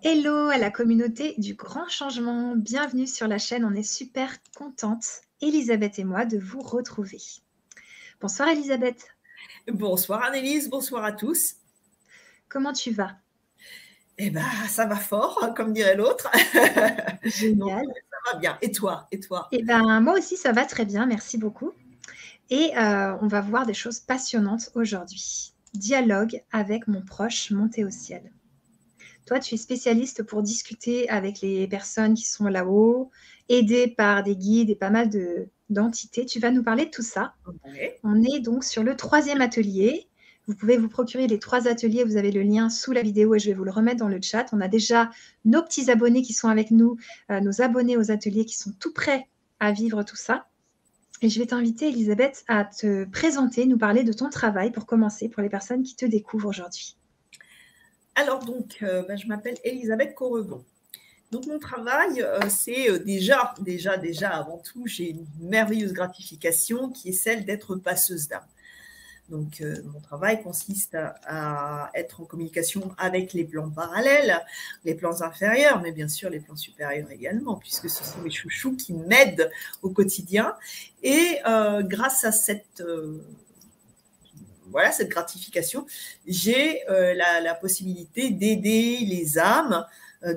Hello à la communauté du grand changement, bienvenue sur la chaîne, on est super contente, Elisabeth et moi, de vous retrouver. Bonsoir Elisabeth. Bonsoir Annelise, bonsoir à tous. Comment tu vas? Eh ben, ça va fort, comme dirait l'autre. Donc, Génial. ça va bien. Et toi? Eh ben, moi aussi ça va très bien, merci beaucoup. Et on va voir des choses passionnantes aujourd'hui. Dialogue avec mon proche monté au ciel. Toi, tu es spécialiste pour discuter avec les personnes qui sont là-haut, aidées par des guides et pas mal d'entités. Tu vas nous parler de tout ça. Ouais. On est donc sur le 3e atelier. Vous pouvez vous procurer les 3 ateliers. Vous avez le lien sous la vidéo et je vais vous le remettre dans le chat. On a déjà nos petits abonnés qui sont avec nous, nos abonnés aux ateliers qui sont tout prêts à vivre tout ça. Et je vais t'inviter, Elisabeth, à te présenter, nous parler de ton travail pour commencer, pour les personnes qui te découvrent aujourd'hui. Alors donc, je m'appelle Elisabeth Correbon. Donc mon travail, c'est déjà avant tout, j'ai une merveilleuse gratification qui est celle d'être passeuse d'âme. Donc, mon travail consiste à être en communication avec les plans parallèles, les plans inférieurs, mais bien sûr les plans supérieurs également, puisque ce sont mes chouchous qui m'aident au quotidien. Et grâce à cette gratification, j'ai la possibilité d'aider les âmes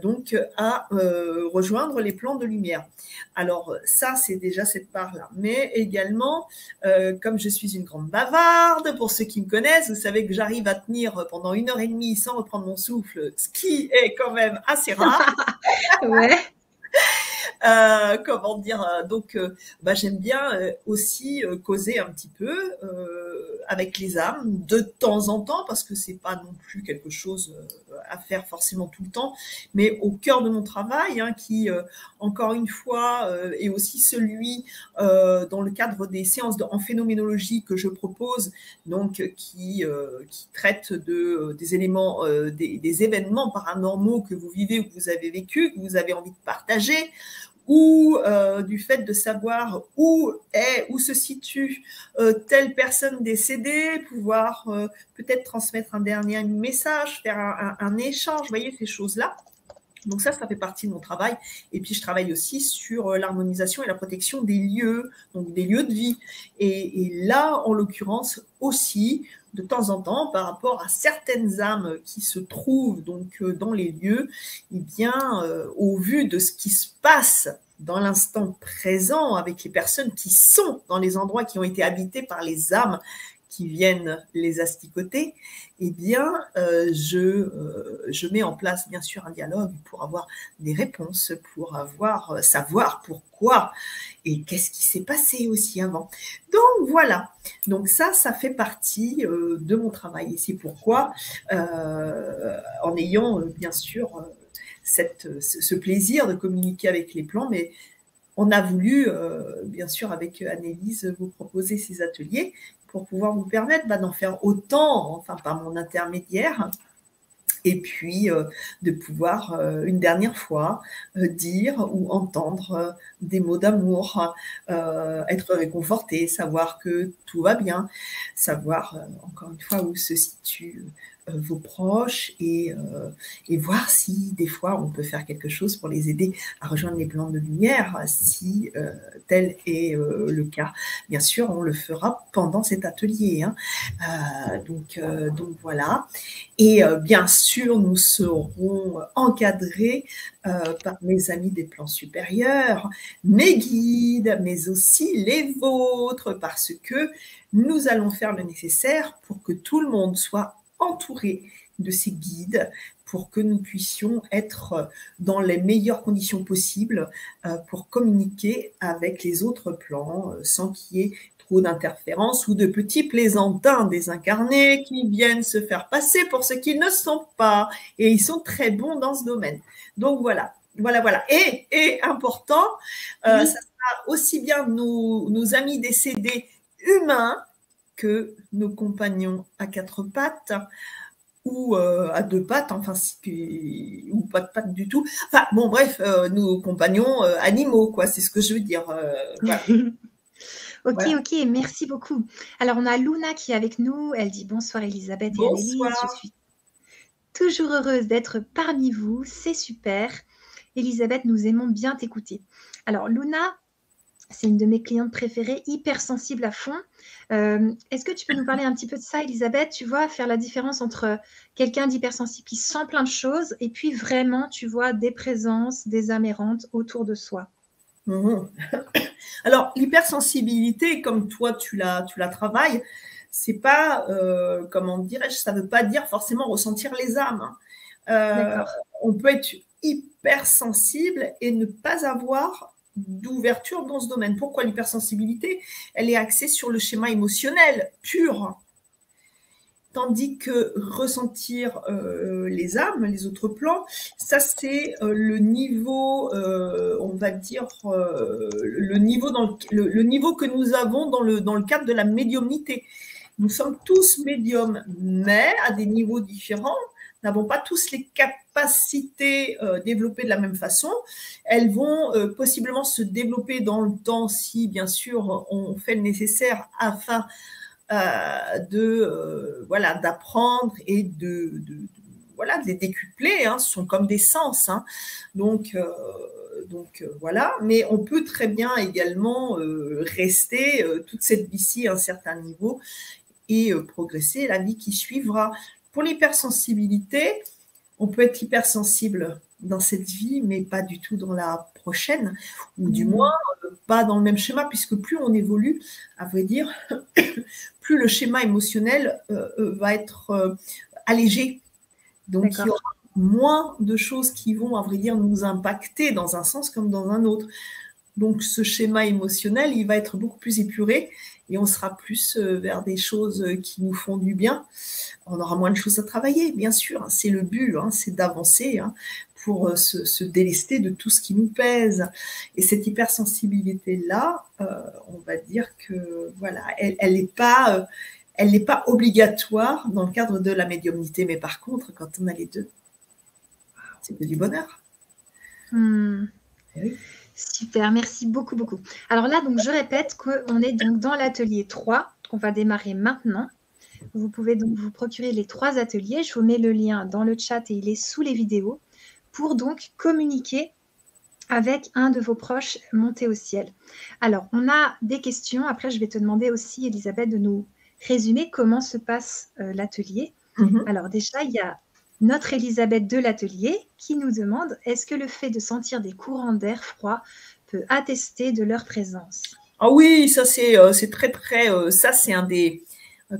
donc à rejoindre les plans de lumière. Alors ça, c'est déjà cette part-là. Mais également, comme je suis une grande bavarde, pour ceux qui me connaissent, vous savez que j'arrive à tenir pendant 1h30 sans reprendre mon souffle, ce qui est quand même assez rare. Ouais. Comment dire, donc j'aime bien aussi causer un petit peu avec les âmes de temps en temps, parce que c'est pas non plus quelque chose à faire forcément tout le temps, mais au cœur de mon travail, qui encore une fois est aussi celui dans le cadre des séances en phénoménologie que je propose, donc qui traite des éléments, des événements paranormaux que vous vivez ou que vous avez vécu, que vous avez envie de partager, ou du fait de savoir où se situe telle personne décédée, pouvoir peut-être transmettre un dernier message, faire un échange, vous voyez, ces choses-là. Donc ça fait partie de mon travail. Et puis, je travaille aussi sur l'harmonisation et la protection des lieux, donc des lieux de vie. Et là, en l'occurrence, aussi, de temps en temps, par rapport à certaines âmes qui se trouvent donc dans les lieux, eh bien, au vu de ce qui se passe dans l'instant présent avec les personnes qui sont dans les endroits qui ont été habités par les âmes qui viennent les asticoter, eh bien, je mets en place, bien sûr, un dialogue pour avoir des réponses, pour savoir pourquoi et qu'est-ce qui s'est passé aussi avant. Donc, voilà. Donc, ça fait partie de mon travail. Et c'est pourquoi, en ayant, bien sûr, ce plaisir de communiquer avec les plans, mais on a voulu, bien sûr, avec Annelise, vous proposer ces ateliers pour pouvoir vous permettre d'en faire autant, enfin par mon intermédiaire, et puis de pouvoir une dernière fois dire ou entendre des mots d'amour, être réconforté, savoir que tout va bien, savoir encore une fois où se situent vos proches et voir si des fois on peut faire quelque chose pour les aider à rejoindre les plans de lumière, si tel est le cas. Bien sûr, on le fera pendant cet atelier. Donc voilà. Et bien sûr, nous serons encadrés par mes amis des plans supérieurs, mes guides, mais aussi les vôtres, parce que nous allons faire le nécessaire pour que tout le monde soit entouré de ces guides, pour que nous puissions être dans les meilleures conditions possibles pour communiquer avec les autres plans sans qu'il y ait trop d'interférences ou de petits plaisantins désincarnés qui viennent se faire passer pour ce qu'ils ne sont pas. Et ils sont très bons dans ce domaine. Donc voilà. Et important, ça sera aussi bien nos amis décédés humains que nos compagnons à 4 pattes ou à 2 pattes, enfin, ou pas de pattes du tout. Enfin, bon, bref, nos compagnons animaux, quoi, c'est ce que je veux dire. Voilà. Ok, Voilà. ok, merci beaucoup. Alors, on a Luna qui est avec nous. Elle dit bonsoir Elisabeth et Annelise. Bonsoir. Toujours heureuse d'être parmi vous, c'est super. Elisabeth, nous aimons bien t'écouter. Alors, Luna, c'est une de mes clientes préférées, hypersensible à fond. Est-ce que tu peux nous parler un petit peu de ça, Elisabeth? Tu vois, faire la différence entre quelqu'un d'hypersensible qui sent plein de choses et puis vraiment, tu vois, des présences, des âmes errantes autour de soi. Alors, l'hypersensibilité, comme toi, tu la travailles, c'est pas, comment dirais-je, ça ne veut pas dire forcément ressentir les âmes. On peut être hypersensible et ne pas avoir d'ouverture dans ce domaine. Pourquoi l'hypersensibilité? Elle est axée sur le schéma émotionnel pur. Tandis que ressentir les âmes, les autres plans, ça c'est le niveau, on va dire, le niveau que nous avons dans le cadre de la médiumnité. Nous sommes tous médiums, mais à des niveaux différents. N'avons pas tous les capacités développées de la même façon. Elles vont possiblement se développer dans le temps si, bien sûr, on fait le nécessaire afin d'apprendre et de les décupler. Hein, ce sont comme des sens. Hein. Donc, voilà. Mais on peut très bien également rester toute cette vie-ci à un certain niveau et progresser la vie qui suivra. Pour l'hypersensibilité, on peut être hypersensible dans cette vie, mais pas du tout dans la prochaine, ou du moins pas dans le même schéma, puisque plus on évolue, à vrai dire, plus le schéma émotionnel va être allégé. Donc, il y aura moins de choses qui vont, à vrai dire, nous impacter dans un sens comme dans un autre. Donc, ce schéma émotionnel, il va être beaucoup plus épuré et on sera plus vers des choses qui nous font du bien. On aura moins de choses à travailler, bien sûr. C'est le but, hein, c'est d'avancer hein, pour se délester de tout ce qui nous pèse. Et cette hypersensibilité-là, on va dire que voilà, elle n'est pas obligatoire dans le cadre de la médiumnité. Mais par contre, quand on a les deux, c'est que du bonheur. Oui. Super, merci beaucoup, beaucoup. Alors là, donc, je répète qu'on est donc dans l'atelier 3, qu'on va démarrer maintenant. Vous pouvez donc vous procurer les 3 ateliers. Je vous mets le lien dans le chat et il est sous les vidéos pour donc communiquer avec un de vos proches montés au ciel. Alors, on a des questions. Après, je vais te demander aussi, Elisabeth, de nous résumer comment se passe l'atelier. Alors déjà, il y a notre Elisabeth de l'atelier qui nous demande « Est-ce que le fait de sentir des courants d'air froid peut attester de leur présence ?» Ah oui, ça c'est très très, ça c'est un des,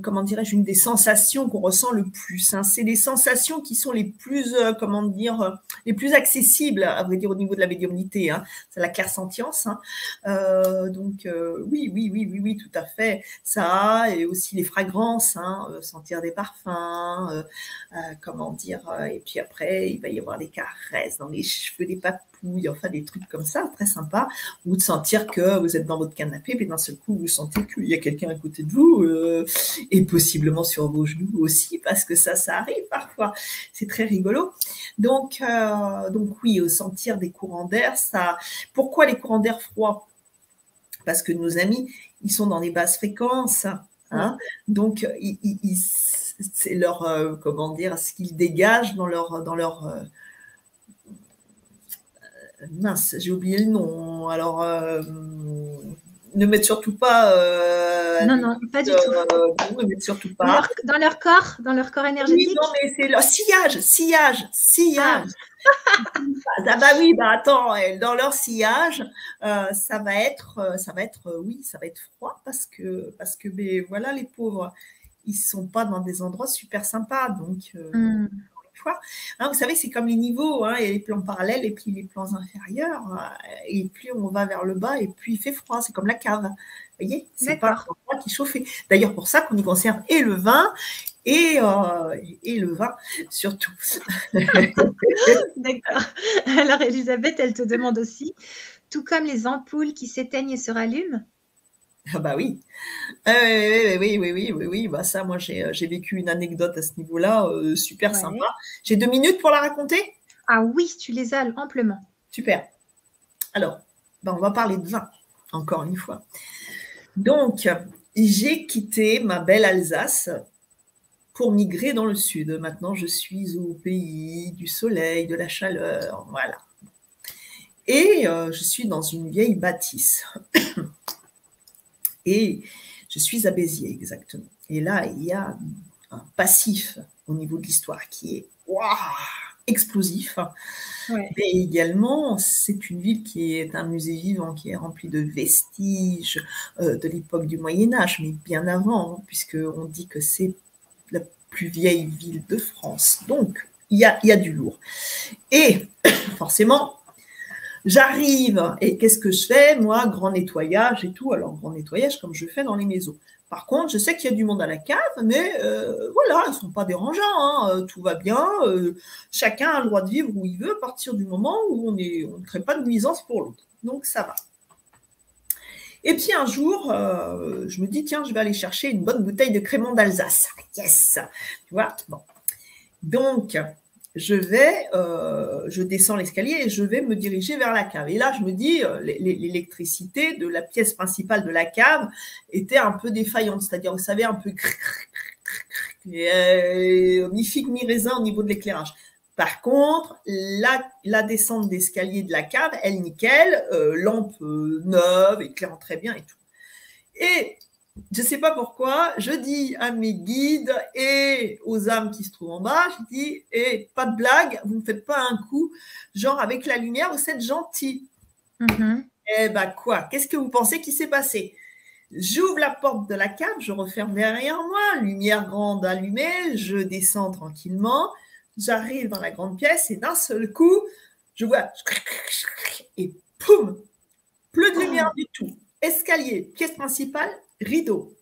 comment dirais-je, une des sensations qu'on ressent le plus. Hein. C'est les sensations qui sont les plus, comment dire, les plus accessibles, à vrai dire, au niveau de la médiumnité. Hein. C'est la clairsentience. Hein. Donc, oui, tout à fait. Ça, et aussi les fragrances, hein, sentir des parfums, comment dire. Et puis après, il va y avoir des caresses dans les cheveux, des papouilles, enfin des trucs comme ça, très sympa. Ou de sentir que vous êtes dans votre canapé, puis d'un seul coup, vous sentez qu'il y a quelqu'un à côté de vous. Et possiblement sur vos genoux aussi, parce que ça arrive parfois. C'est très rigolo. Donc oui, sentir des courants d'air, ça. Pourquoi les courants d'air froids? Parce que nos amis, ils sont dans des basses fréquences. Hein, donc, c'est leur, comment dire, ce qu'ils dégagent dans leur mince, j'ai oublié le nom. Alors, ne mettent surtout pas. Non, pas du tout. Ne mettent surtout pas. Dans leur corps énergétique. Oui, non, mais c'est leur sillage. Ah bah oui, bah attends, dans leur sillage, ça va être froid parce que mais voilà, les pauvres, ils sont pas dans des endroits super sympas, donc. Hein, vous savez, c'est comme les niveaux, hein, il y a les plans parallèles et puis les plans inférieurs. Et plus on va vers le bas, et plus il fait froid. C'est comme la cave. Vous voyez, c'est pas le froid qui chauffe. D'ailleurs, pour ça qu'on y conserve et le vin et le vin surtout. D'accord. Alors, Elisabeth, elle te demande aussi, tout comme les ampoules qui s'éteignent et se rallument? Ah bah oui. Oui. Bah ça, moi, j'ai vécu une anecdote à ce niveau-là, super sympa. J'ai 2 minutes pour la raconter? Ah oui, tu les as amplement. Super. Alors, bah, on va parler de vin, encore une fois. Donc, j'ai quitté ma belle Alsace pour migrer dans le sud. Maintenant, je suis au pays du soleil, de la chaleur, voilà. Et je suis dans une vieille bâtisse. Et je suis à Béziers, exactement. Et là, il y a un passif au niveau de l'histoire qui est explosif. Ouais. Mais également, c'est une ville qui est un musée vivant, qui est rempli de vestiges de l'époque du Moyen-Âge, mais bien avant, hein, puisqu'on dit que c'est la plus vieille ville de France. Donc, il y a du lourd. Et forcément, j'arrive, et qu'est-ce que je fais? Moi, grand nettoyage et tout. Alors, grand nettoyage comme je fais dans les maisons. Par contre, je sais qu'il y a du monde à la cave, mais voilà, ils ne sont pas dérangeants, hein, tout va bien. Chacun a le droit de vivre où il veut à partir du moment où on ne crée pas de nuisance pour l'autre. Donc, ça va. Et puis, un jour, je me dis, tiens, je vais aller chercher une bonne bouteille de crémant d'Alsace. Yes! Tu vois? Bon. Donc, je descends l'escalier et je vais me diriger vers la cave. Et là, je me dis, l'électricité de la pièce principale de la cave était un peu défaillante, c'est-à-dire, vous savez, un peu mi-figue, mi-raisin au niveau de l'éclairage. Par contre, la descente d'escalier de la cave, elle nickel, lampe neuve, éclairant très bien et tout. Et je ne sais pas pourquoi, je dis à mes guides et aux âmes qui se trouvent en bas, je dis, pas de blague, vous ne faites pas un coup, genre avec la lumière, vous êtes gentils. Eh ben quoi, qu'est-ce que vous pensez qui s'est passé? J'ouvre la porte de la cave, je referme derrière moi, lumière grande allumée, je descends tranquillement, j'arrive dans la grande pièce et d'un seul coup, je vois et poum, plus de lumière du tout. Escalier, pièce principale, rideau.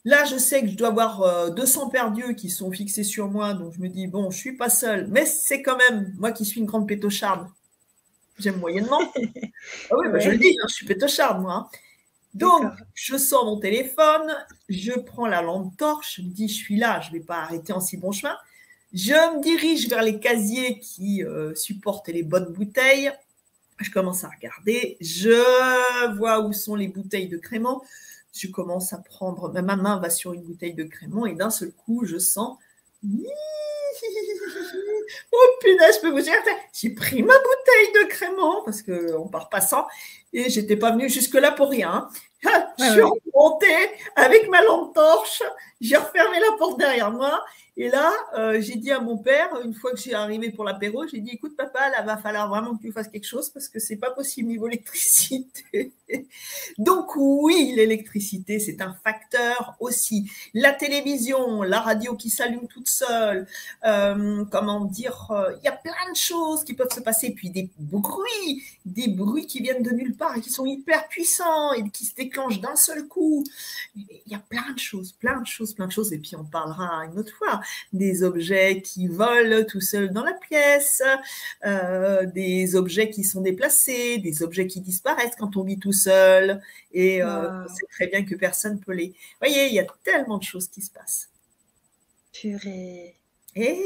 Là, je sais que je dois avoir 200 paires d'yeux qui sont fixés sur moi, donc je me dis, bon, je ne suis pas seule, mais c'est quand même, moi qui suis une grande pétocharde, j'aime moyennement. Ah oui, bah, je le dis, hein, je suis pétocharde, moi. Hein. Donc, je sors mon téléphone, je prends la lampe torche, je me dis, je suis là, je ne vais pas arrêter en si bon chemin. Je me dirige vers les casiers qui supportent les bonnes bouteilles. Je commence à regarder, je vois où sont les bouteilles de crémant. Je commence à prendre, ma main va sur une bouteille de crémant et d'un seul coup, je sens, oh punaise, je peux vous dire, j'ai pris ma bouteille de crémant parce qu'on part pas sans et j'étais pas venue jusque-là pour rien. Je suis remontée avec ma lampe torche, j'ai refermé la porte derrière moi. Et là, j'ai dit à mon père, une fois que j'ai arrivé pour l'apéro, j'ai dit, écoute papa, là, va falloir vraiment que tu fasses quelque chose parce que c'est pas possible niveau électricité. Donc oui, l'électricité, c'est un facteur aussi. La télévision, la radio qui s'allume toute seule, comment dire, il y a plein de choses qui peuvent se passer. Puis des bruits qui viennent de nulle part et qui sont hyper puissants et qui se déclenchent d'un seul coup. Il y a plein de choses, plein de choses. Et puis on parlera une autre fois des objets qui volent tout seuls dans la pièce, des objets qui sont déplacés, des objets qui disparaissent quand on vit tout seul et on sait très bien que personne ne peut les... Vous voyez, il y a tellement de choses qui se passent. Purée. Et...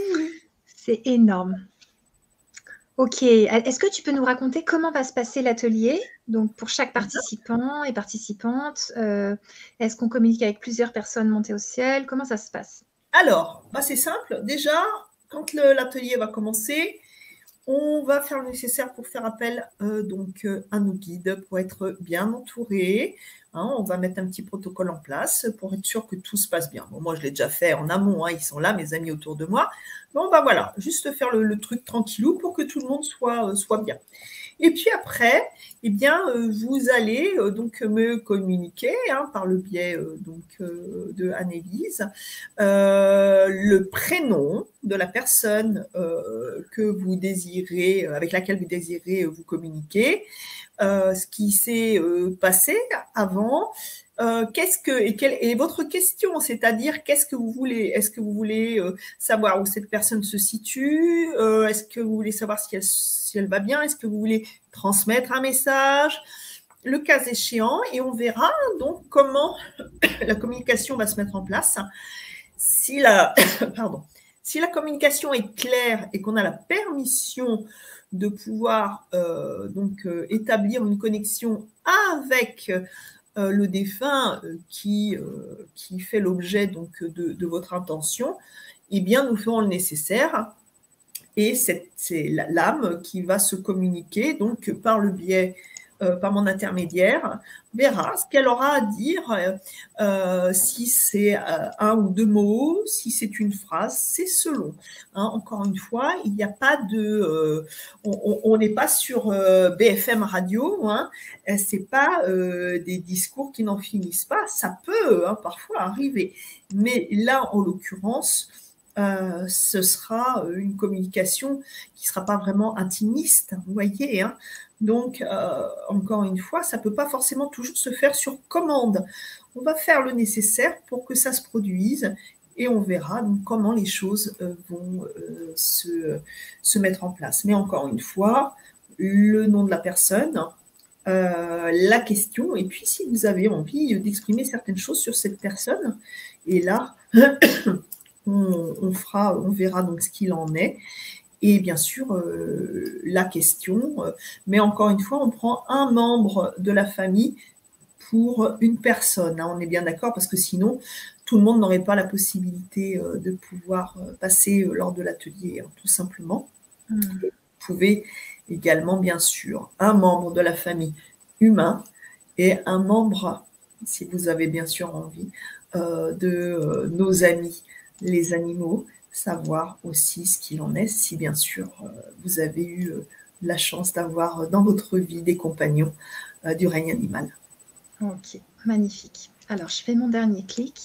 C'est énorme. Ok, est-ce que tu peux nous raconter comment va se passer l'atelier? Donc pour chaque participant et participante, est-ce qu'on communique avec plusieurs personnes montées au ciel? Comment ça se passe? Alors, bah c'est simple. Déjà, quand l'atelier va commencer, on va faire le nécessaire pour faire appel à nos guides pour être bien entourés. Hein, on va mettre un petit protocole en place pour être sûr que tout se passe bien. Bon, moi, je l'ai déjà fait en amont. Hein, ils sont là, mes amis autour de moi. Bon, bah voilà, juste faire le truc tranquillou pour que tout le monde soit bien. Et puis après, eh bien, vous allez donc me communiquer par le biais de Anne-Élise le prénom de la personne que vous désirez, avec laquelle vous désirez vous communiquer, ce qui s'est passé avant. Et votre question, c'est-à-dire qu'est-ce que vous voulez? Est-ce que vous voulez savoir où cette personne se situe? Est-ce que vous voulez savoir si elle va bien? Est-ce que vous voulez transmettre un message? Le cas échéant, et on verra donc comment la communication va se mettre en place. Si la communication est claire et qu'on a la permission de pouvoir établir une connexion avec le défunt qui fait l'objet donc de votre intention, eh bien, nous ferons le nécessaire. Et c'est l'âme qui va se communiquer, donc par le biais, par mon intermédiaire, verra ce qu'elle aura à dire, si c'est un ou deux mots, si c'est une phrase, c'est selon. Hein, encore une fois, il n'y a pas de... on n'est pas sur BFM Radio, hein, c'est pas des discours qui n'en finissent pas, ça peut parfois arriver. Mais là, en l'occurrence, ce sera une communication qui ne sera pas vraiment intimiste, vous voyez. Hein. Donc, encore une fois, ça ne peut pas forcément toujours se faire sur commande. On va faire le nécessaire pour que ça se produise et on verra donc comment les choses vont se mettre en place. Mais encore une fois, le nom de la personne, la question, et puis si vous avez envie d'exprimer certaines choses sur cette personne, et là... on verra donc ce qu'il en est. Et bien sûr, la question, mais encore une fois, on prend un membre de la famille pour une personne. Hein, on est bien d'accord, parce que sinon, tout le monde n'aurait pas la possibilité de pouvoir passer lors de l'atelier, hein, tout simplement. Vous pouvez également, bien sûr, un membre de la famille humain et un membre, si vous avez bien sûr envie, de nos amis, les animaux, savoir aussi ce qu'il en est, si bien sûr vous avez eu la chance d'avoir dans votre vie des compagnons du règne animal. Ok, magnifique. Alors, je fais mon dernier clic